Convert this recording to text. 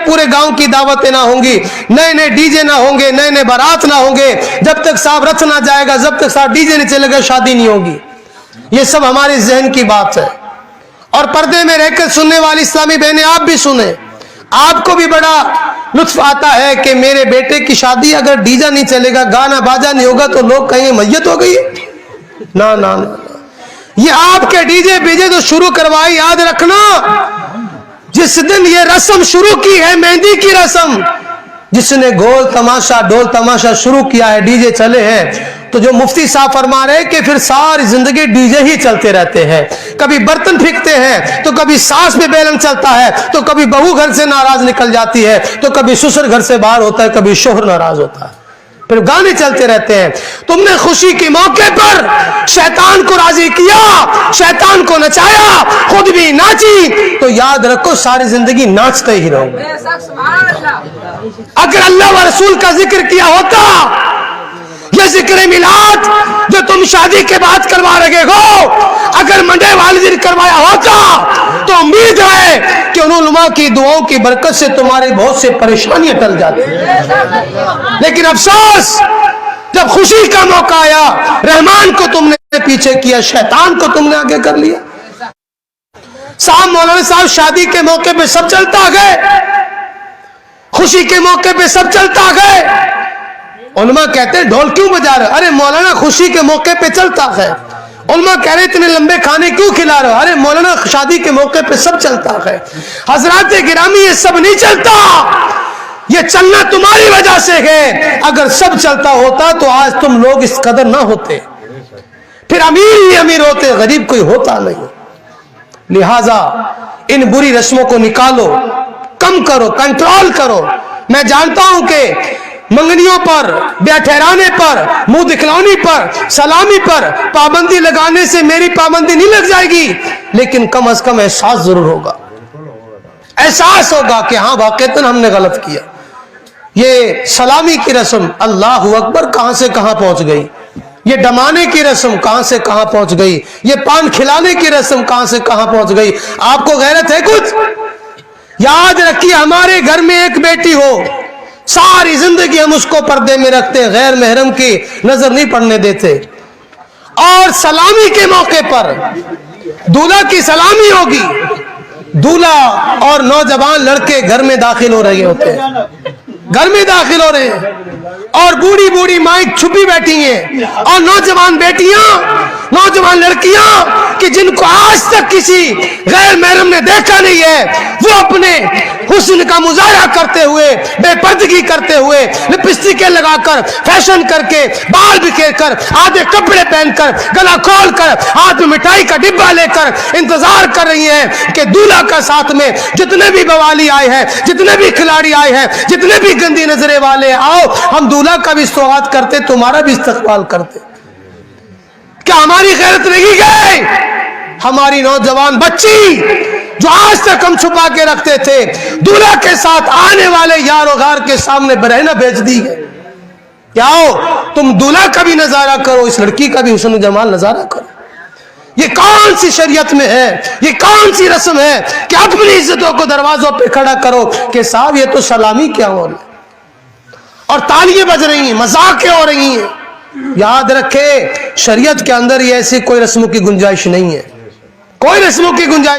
पूरे गांव की दावतें ना होंगी, नए नए डीजे ना होंगे, नए नए बारात ना होंगे, जब तक साहब रथ ना जाएगा, जब तक साहब डीजे नहीं चलेगा, शादी नहीं होगी। ये सब हमारे जहन की बात है। और पर्दे में रहकर सुनने वाली इस्लामी बहनें, आप भी सुने, आपको भी बड़ा लुत्फ आता है कि मेरे बेटे की शादी अगर डीजा नहीं चलेगा, गाना बाजा नहीं होगा तो लोग कहेंगे मैयत हो गई। ना ना ना, ये आपके डीजे बीजे तो शुरू करवाई, याद रखना। जिस दिन ये रस्म शुरू की है, मेहंदी की रस्म, जिसने गोल तमाशा ढोल तमाशा शुरू किया है, डीजे चले हैं, तो जो मुफ्ती साहब फरमा रहे हैं कि फिर सारी जिंदगी डीजे ही चलते रहते हैं। कभी बर्तन फेंकते हैं, तो कभी सास में बेलन चलता है, तो कभी बहू घर से नाराज निकल जाती है, तो कभी ससुर घर से बाहर होता है, कभी शोहर नाराज होता है, फिर गाने चलते रहते हैं। तुमने खुशी के मौके पर शैतान को राजी किया, शैतान को नचाया, खुद भी नाची, तो याद रखो सारी जिंदगी नाचते ही रहोगे। अगर अल्लाह व रसूल का जिक्र किया होता, ये जिक्र मिलाद जो तुम शादी के बाद करवा रहे हो, अगर मंडे वाले दिन करवाया होता, तो उम्मीद है कि उन उलमा की दुआओं की बरकत से तुम्हारी बहुत से परेशानियां टल जाती। लेकिन अफसोस, जब खुशी का मौका आया, रहमान को तुमने पीछे किया, शैतान को तुमने आगे कर लिया। साहब मौलाना साहब शादी के मौके पे सब चलता गए, खुशी के मौके पे सब चलता गए। उलमा कहते हैं ढोल क्यों बजा रहे हो? अरे मौलाना खुशी के मौके पे चलता है। उलमा कह रहे इतने लंबे खाने क्यों खिला रहे हो? अरे मौलाना शादी के मौके पे सब चलता है। हजरात गिरामी, ये सब नहीं चलता, ये चलना तुम्हारी वजह से है। अगर सब चलता होता तो आज तुम लोग इस कदर ना होते, फिर अमीर ही अमीर होते, गरीब कोई होता नहीं। लिहाजा इन बुरी रस्मों को निकालो, कम करो, कंट्रोल करो। मैं जानता हूं कि मंगनियों पर, ब्याह ठहराने पर, मुंह दिखलानी पर, सलामी पर पाबंदी लगाने से मेरी पाबंदी नहीं लग जाएगी, लेकिन कम से कम एहसास जरूर होगा, एहसास होगा कि हाँ वाकईतन हमने गलत किया। ये सलामी की रस्म अल्लाहु अकबर कहां से कहां पहुंच गई, ये डमाने की रस्म कहां से कहां पहुंच गई, ये पान खिलाने की रस्म कहां से कहां पहुंच गई। आपको गैरत है कुछ? याद रखिए, हमारे घर में एक बेटी हो, सारी जिंदगी हम उसको पर्दे में रखते, गैर महरम की नजर नहीं पड़ने देते, और सलामी के मौके पर दूल्हा की सलामी होगी, दूल्हा और नौजवान लड़के घर में दाखिल हो रहे होते हैं, घर में दाखिल हो रहे हैं, और बूढ़ी बूढ़ी माएं छुपी बैठी हैं, और नौजवान बेटियां, नौजवान लड़कियां कि जिनको आज तक किसी गैर महरम ने देखा नहीं है, वो अपने हुस्न का मुजाहरा करते हुए, बेपर्दगी करते हुए, लिपस्टिकें लगाकर, फैशन करके, बाल बिखेर कर, आधे कपड़े पहनकर, गला खोल कर, हाथ में मिठाई का डिब्बा लेकर इंतजार कर रही हैं कि दूल्हा का साथ में जितने भी बवाली आए हैं, जितने भी खिलाड़ी आए हैं, जितने भी गंदी नजरे वाले, आओ हम दूल्हा का भी स्वागत करते, तुम्हारा भी इस्तकबाल करते। क्या हमारी गैरत नहीं गई? हमारी नौजवान बच्ची जो आज तक हम छुपा के रखते थे, दूल्हा के साथ आने वाले यारो गार के सामने बरहना बेच दी है। क्या हो, तुम दूल्हा का भी नजारा करो, इस लड़की का भी हुस्न जमाल नजारा करो। ये कौन सी शरीयत में है, ये कौन सी रस्म है कि अपनी इज्जतों को दरवाजों पे खड़ा करो कि साहब ये तो सलामी क्या हो रही है, और तालियां बज रही हैं, मजाकें हो रही हैं। याद रखे, शरीयत के अंदर ये ऐसी कोई रस्मों की गुंजाइश नहीं है, कोई रस्मों की गुंजाइश